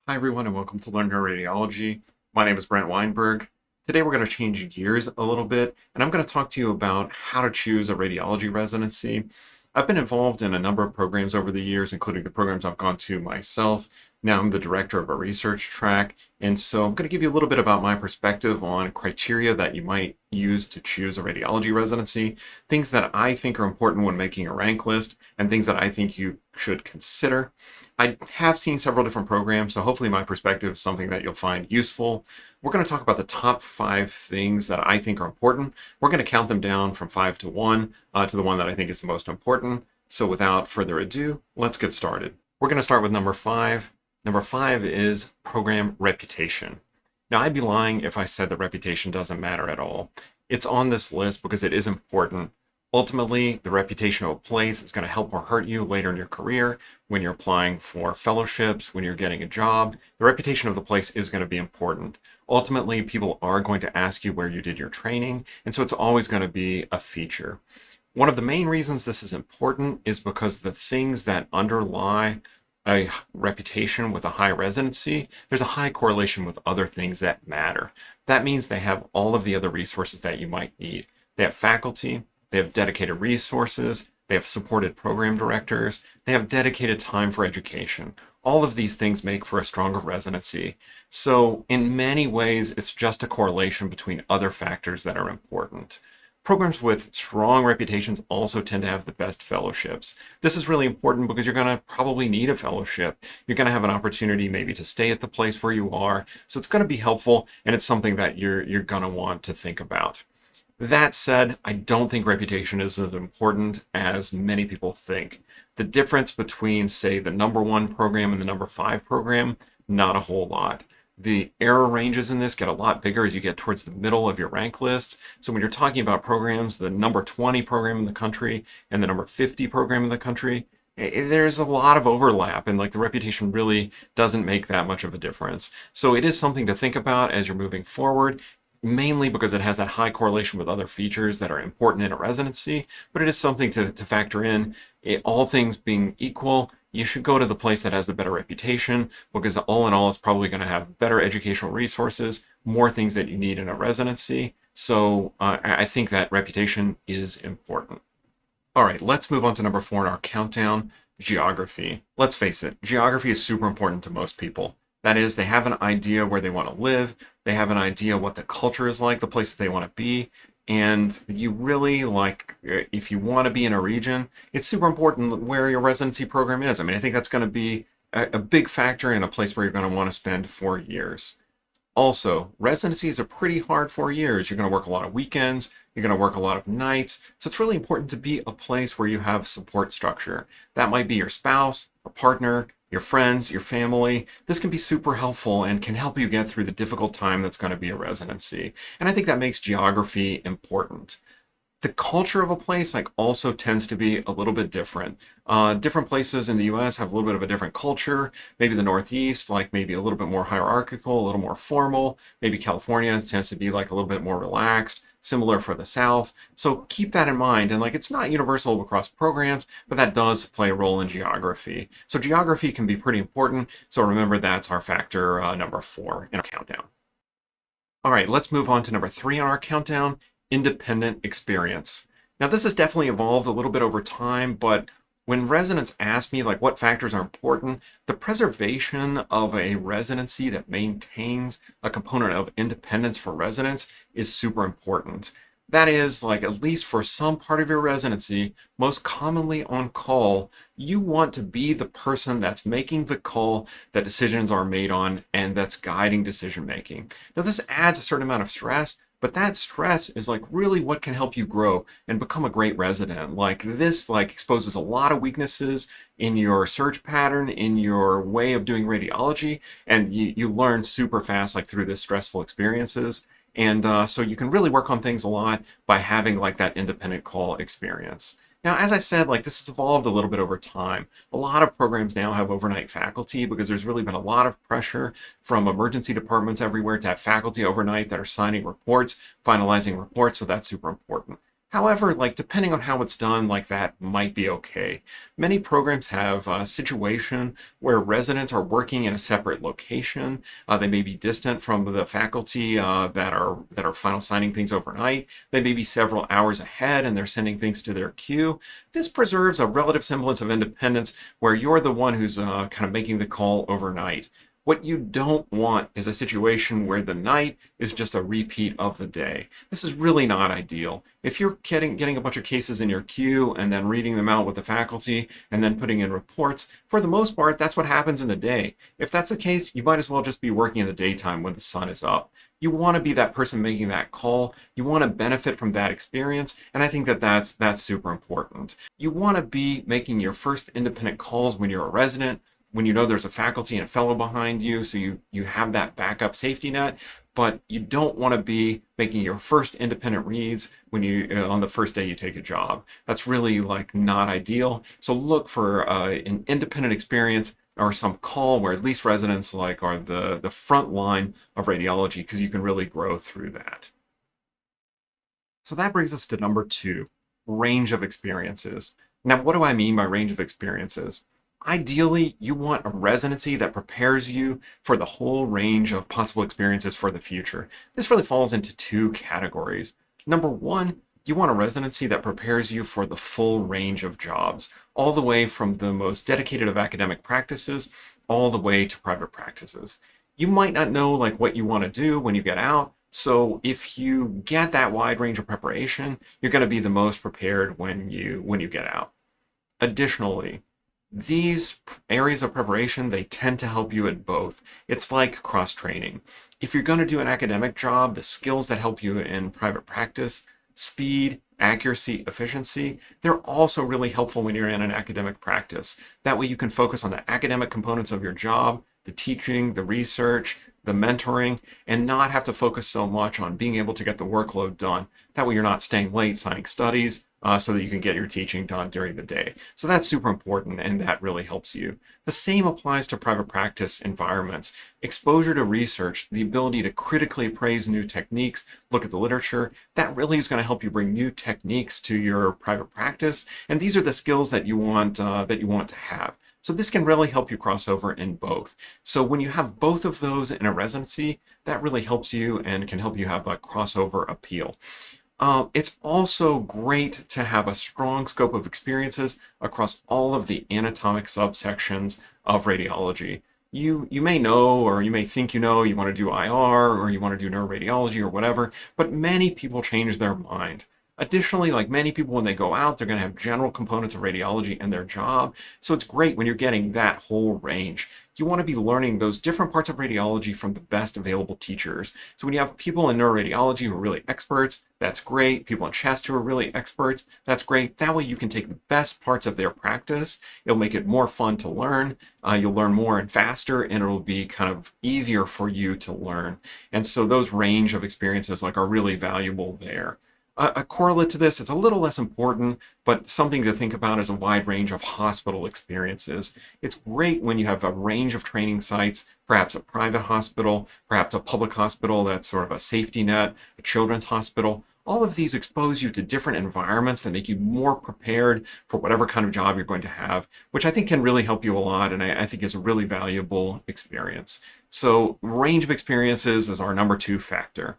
Hi everyone and welcome to Learn Radiology. My name is Brent Weinberg. Today we're going to change gears a little bit and I'm going to talk to you about how to choose a radiology residency. I've been involved in a number of programs over the years, including the programs I've gone to myself. Now I'm the director of a research track, and so I'm going to give you a little bit about my perspective on criteria that you might use to choose a radiology residency, things that I think are important when making a rank list, and things that I think you should consider. I have seen several different programs, so hopefully my perspective is something that you'll find useful. We're going to talk about the top 5 things that I think are important. We're going to count them down from 5 to 1 to the one that I think is the most important. So without further ado, let's get started. We're going to start with number 5. Number 5 is program reputation. Now, I'd be lying if I said that reputation doesn't matter at all. It's on this list because it is important. Ultimately, the reputation of a place is going to help or hurt you later in your career, when you're applying for fellowships, when you're getting a job. The reputation of the place is going to be important. Ultimately, people are going to ask you where you did your training, and so it's always going to be a feature. One of the main reasons this is important is because the things that underlie a reputation with a high residency, there's a high correlation with other things that matter. That means they have all of the other resources that you might need. They have faculty, they have dedicated resources, they have supported program directors, they have dedicated time for education. All of these things make for a stronger residency. So in many ways, it's just a correlation between other factors that are important. Programs with strong reputations also tend to have the best fellowships. This is really important because you're going to probably need a fellowship. You're going to have an opportunity maybe to stay at the place where you are. So it's going to be helpful, and it's something that you're going to want to think about. That said, I don't think reputation is as important as many people think. The difference between, say, the number 1 program and the number 5 program, not a whole lot. The error ranges in this get a lot bigger as you get towards the middle of your rank list. So when you're talking about programs, the number 20 program in the country and the number 50 program in the country, there's a lot of overlap, and like the reputation really doesn't make that much of a difference. So it is something to think about as you're moving forward, mainly because it has that high correlation with other features that are important in a residency, but it is something to factor in. All things being equal, you should go to the place that has the better reputation, because all in all, it's probably going to have better educational resources, more things that you need in a residency. So I think that reputation is important. All right, let's move on to number 4 in our countdown, geography. Let's face it, geography is super important to most people. That is, they have an idea where they want to live, they have an idea what the culture is like, the place that they want to be, and you really if you want to be in a region, it's super important where your residency program is. I mean, I think that's going to be a big factor in a place where you're going to want to spend 4 years. Also, residencies are pretty hard 4 years. You're going to work a lot of weekends, you're going to work a lot of nights, so it's really important to be a place where you have support structure. That might be your spouse, a partner, your friends, your family. This can be super helpful and can help you get through the difficult time that's going to be a residency. And I think that makes geography important. The culture of a place also tends to be a little bit different. Different places in the US have a little bit of a different culture. Maybe the Northeast, maybe a little bit more hierarchical, a little more formal. Maybe California tends to be a little bit more relaxed. Similar for the South. So keep that in mind. And it's not universal across programs, but that does play a role in geography. So geography can be pretty important. So remember, that's our factor number 4 in our countdown. All right, let's move on to number 3 on our countdown, independent experience. Now, this has definitely evolved a little bit over time, but when residents ask me what factors are important, the preservation of a residency that maintains a component of independence for residents is super important. That is, at least for some part of your residency, most commonly on call, you want to be the person that's making the call that decisions are made on and that's guiding decision making. Now, this adds a certain amount of stress, but that stress is really what can help you grow and become a great resident. This exposes a lot of weaknesses in your search pattern, in your way of doing radiology, and you learn super fast through this stressful experiences. And so you can really work on things a lot by having that independent call experience. Now, as I said, this has evolved a little bit over time. A lot of programs now have overnight faculty because there's really been a lot of pressure from emergency departments everywhere to have faculty overnight that are signing reports, finalizing reports, so that's super important. However, like depending on how it's done, like that might be okay. Many programs have a situation where residents are working in a separate location. They may be distant from the faculty that are final signing things overnight. They may be several hours ahead and they're sending things to their queue. This preserves a relative semblance of independence where you're the one who's kind of making the call overnight. What you don't want is a situation where the night is just a repeat of the day. This is really not ideal. If you're getting a bunch of cases in your queue and then reading them out with the faculty and then putting in reports, for the most part, that's what happens in the day. If that's the case, you might as well just be working in the daytime when the sun is up. You want to be that person making that call. You want to benefit from that experience, and I think that that's super important. You want to be making your first independent calls when you're a resident, when you know there's a faculty and a fellow behind you, so you have that backup safety net. But you don't want to be making your first independent reads when you on the first day you take a job. That's really like not ideal. So look for an independent experience or some call where at least residents like are the front line of radiology, because you can really grow through that. So that brings us to number two, range of experiences. Now, what do I mean by range of experiences? Ideally, you want a residency that prepares you for the whole range of possible experiences for the future. This really falls into two categories. Number one, you want a residency that prepares you for the full range of jobs, all the way from the most dedicated of academic practices, all the way to private practices. You might not know like what you want to do when you get out, so if you get that wide range of preparation, you're going to be the most prepared when you get out. Additionally, these areas of preparation, they tend to help you at both. It's like cross training. If you're going to do an academic job, the skills that help you in private practice, speed, accuracy, efficiency, they're also really helpful when you're in an academic practice. That way you can focus on the academic components of your job, the teaching, the research, the mentoring, and not have to focus so much on being able to get the workload done. That way you're not staying late signing studies, so that you can get your teaching done during the day. So that's super important, and that really helps you. The same applies to private practice environments. Exposure to research, the ability to critically appraise new techniques, look at the literature, that really is going to help you bring new techniques to your private practice. And these are the skills that you want to have. So this can really help you cross over in both. So when you have both of those in a residency, that really helps you and can help you have a crossover appeal. It's also great to have a strong scope of experiences across all of the anatomic subsections of radiology. You may know, or you may think you know, you want to do IR or you want to do neuroradiology or whatever, but many people change their mind. Additionally, like many people, when they go out, they're going to have general components of radiology in their job. So it's great when you're getting that whole range. You want to be learning those different parts of radiology from the best available teachers. So when you have people in neuroradiology who are really experts, that's great. People in chest who are really experts, that's great. That way you can take the best parts of their practice. It'll make it more fun to learn. You'll learn more and faster, and it'll be kind of easier for you to learn. And so those range of experiences like are really valuable there. A correlate to this, it's a little less important, but something to think about is a wide range of hospital experiences. It's great when you have a range of training sites, perhaps a private hospital, perhaps a public hospital that's sort of a safety net, a children's hospital. All of these expose you to different environments that make you more prepared for whatever kind of job you're going to have, which I think can really help you a lot, and I think is a really valuable experience. So range of experiences is our number two factor.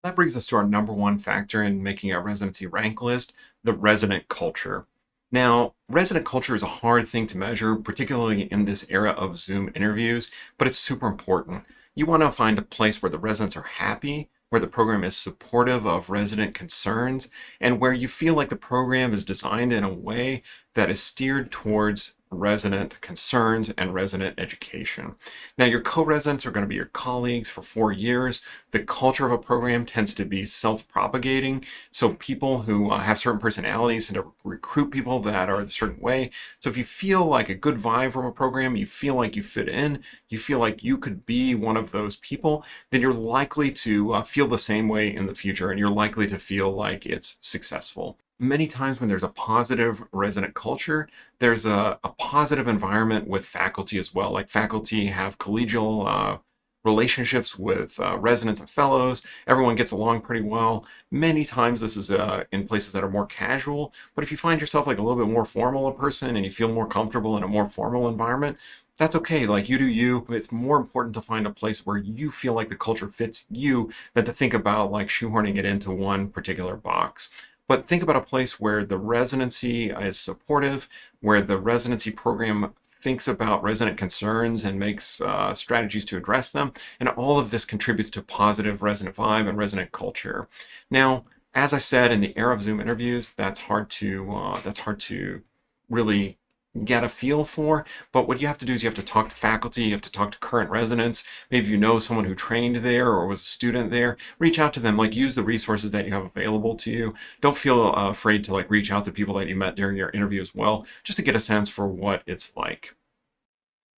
That brings us to our number one factor in making a residency rank list, the resident culture. Now, resident culture is a hard thing to measure, particularly in this era of Zoom interviews, but it's super important. You want to find a place where the residents are happy, where the program is supportive of resident concerns, and where you feel like the program is designed in a way that is steered towards resident concerns and resident education. Now, your co-residents are going to be your colleagues for 4 years. The culture of a program tends to be self-propagating, so people who have certain personalities tend to recruit people that are a certain way. So if you feel like a good vibe from a program, you feel like you fit in, you feel like you could be one of those people, then you're likely to feel the same way in the future, and you're likely to feel like it's successful. Many times when there's a positive resident culture, there's a positive environment with faculty as well. Like faculty have collegial relationships with residents and fellows. Everyone gets along pretty well. Many times this is in places that are more casual, but if you find yourself like a little bit more formal a person and you feel more comfortable in a more formal environment, that's okay. Like, you do you. It's more important to find a place where you feel like the culture fits you than to think about like shoehorning it into one particular box. But think about a place where the residency is supportive, where the residency program thinks about resident concerns and makes strategies to address them. And all of this contributes to positive resident vibe and resident culture. Now, as I said, in the era of Zoom interviews, that's hard to really get a feel for. But what you have to do is you have to talk to faculty, you have to talk to current residents. Maybe you know someone who trained there or was a student there. Reach out to them, like use the resources that you have available to you. Don't feel afraid to like reach out to people that you met during your interview as well, just to get a sense for what it's like.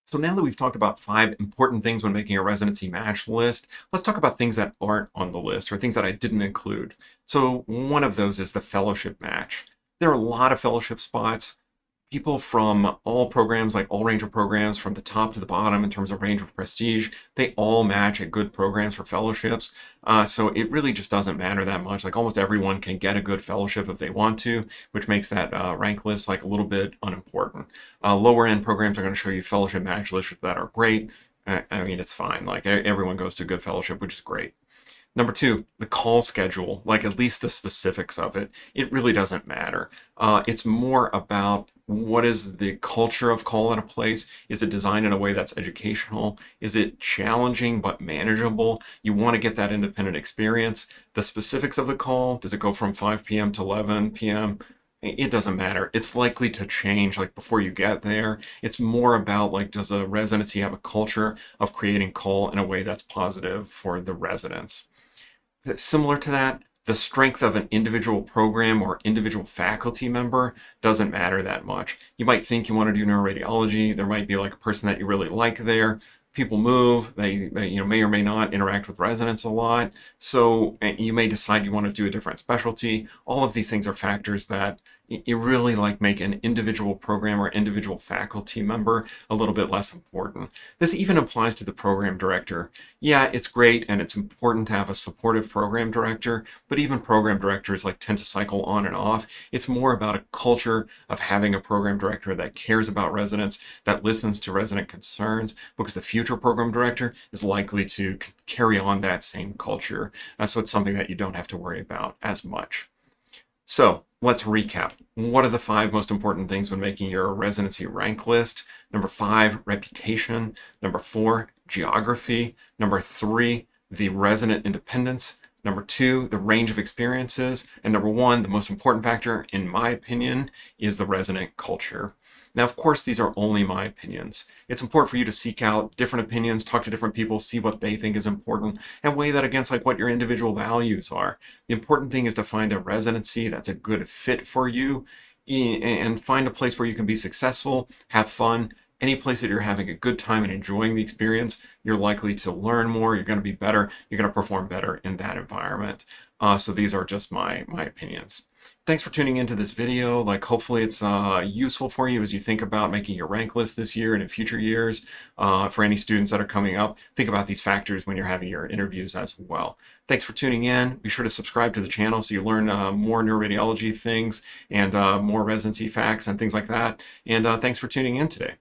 So now that we've talked about 5 important things when making a residency match list, let's talk about things that aren't on the list or things that I didn't include. So one of those is the fellowship match. There are a lot of fellowship spots. People from all programs, like all range of programs, from the top to the bottom in terms of range of prestige, they all match at good programs for fellowships. So it really just doesn't matter that much. Like, almost everyone can get a good fellowship if they want to, which makes that rank list like a little bit unimportant. Lower end programs are going to show you fellowship match lists that are great. I mean, it's fine. Like, everyone goes to good fellowship, which is great. Number 2, the call schedule, like at least the specifics of it. It really doesn't matter. It's more about what is the culture of call at a place. Is it designed in a way that's educational? Is it challenging but manageable? You want to get that independent experience. The specifics of the call, does it go from 5 p.m. to 11 p.m.? It doesn't matter. It's likely to change like before you get there. It's more about like, does a residency have a culture of creating call in a way that's positive for the residents? Similar to that, the strength of an individual program or individual faculty member doesn't matter that much. You might think you want to do neuroradiology. There might be like a person that you really like there. People move, they may or may not interact with residents a lot. So you may decide you want to do a different specialty. All of these things are factors that you really like make an individual program or individual faculty member a little bit less important. This even applies to the program director. Yeah, it's great and it's important to have a supportive program director, but even program directors like tend to cycle on and off. It's more about a culture of having a program director that cares about residents, that listens to resident concerns, because the future program director is likely to carry on that same culture. So it's something that you don't have to worry about as much. So let's recap. What are the 5 most important things when making your residency rank list? Number 5, reputation. Number 4, geography. Number 3, the resident independence. Number 2, the range of experiences. And number 1, the most important factor, in my opinion, is the resident culture. Now, of course, these are only my opinions. It's important for you to seek out different opinions, talk to different people, see what they think is important, and weigh that against like what your individual values are. The important thing is to find a residency that's a good fit for you, and find a place where you can be successful, have fun. Any place that you're having a good time and enjoying the experience, you're likely to learn more, you're going to be better, you're going to perform better in that environment. So these are just my opinions. Thanks for tuning into this video. Like, hopefully it's useful for you as you think about making your rank list this year and in future years. For any students that are coming up, think about these factors when you're having your interviews as well. Thanks for tuning in. Be sure to subscribe to the channel so you learn more neuroradiology things and more residency facts and things like that. And thanks for tuning in today.